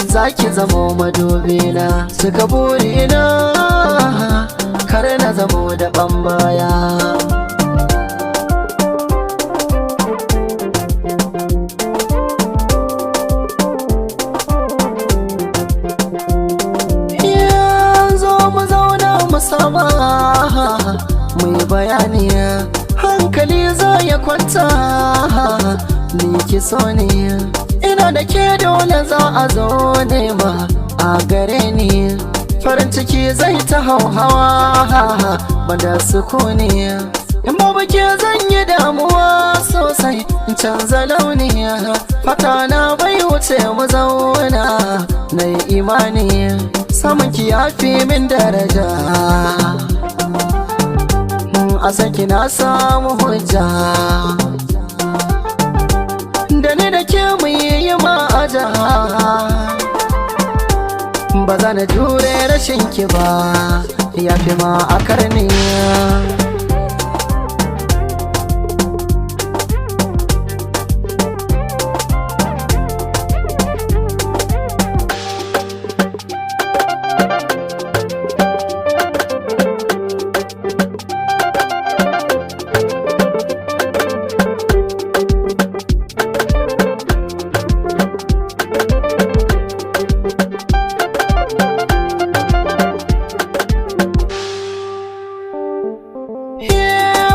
Zaki zamo madubina, cika burina, kar na zamo da baya. Yanzu mu zauna mu sama, mu yi bayani, hankali za ya kwanta, ni ki so ne. Ina da ke dole za a zo nema a gare ni, farin ciki zai ta hauhawa bada sukuni. In babu ke zan yi damuwa sosai, in canza launi, fata na bai wuce mu zauna na yi imani, samun ki ya fi min daraja, a saki na samu hujja, da ni da ke mu yi ma'aja. Ba za na jure rashin ki ba, ya fi ma a karni.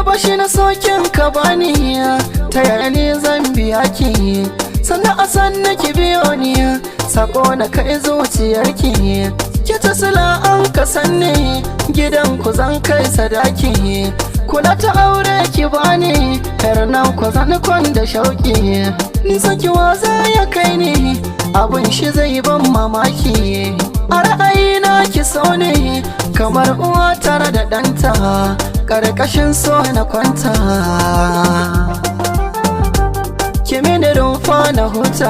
Bashi na sokin ka bani, ta yaya ne zan biya ki, sannan a san ki biyo ni, sako na kai zuciyarki, ki ta sila an ka sanni, gidan ku zan kai sadaki, kula ta aure ki bani, yar nan ku zan kwanda shauki, nisa ki waza ya kai ni, abun shi zai ban mamaki, a ra'ayina ki so ne, kamar uwa tare da ɗanta, ƙarƙashin so na kwanta, ki mini rumfa na huta,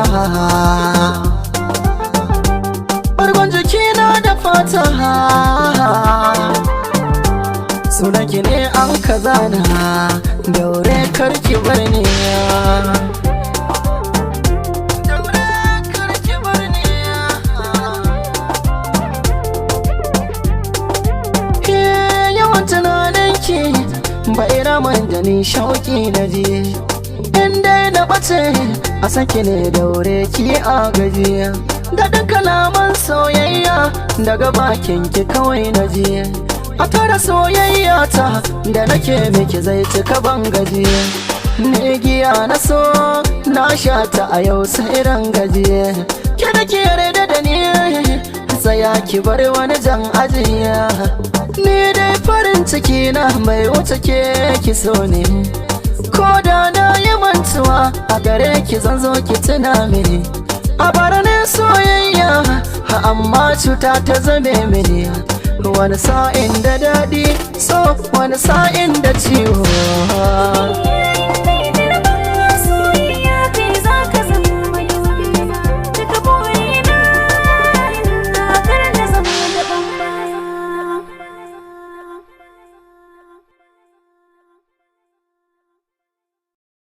ɓargon jikina da fata, sunanki ne an ka zana, daure karki bar ni. Bai raman da ni shauki na je, in dai na bace a saki ne daure ki a gaji, daɗin kalaman soyayya daga bakin ki kawai na je, a tara soyayya ta da nake miki zai cika ban gaji, ne giya na so na sha ta a yau sai ran gaji, ki da ki yarda da ni tsaya ki bar wani jan ajiya, ni dai farin ciki na mai wuce ke ki so ne, ko da na yi mantuwa a gare ki zan zo ki tuna mini, a bara ne soyayya amma cuta ta zame mini, wani sa'in da daɗi so wani sa'in da ciwo.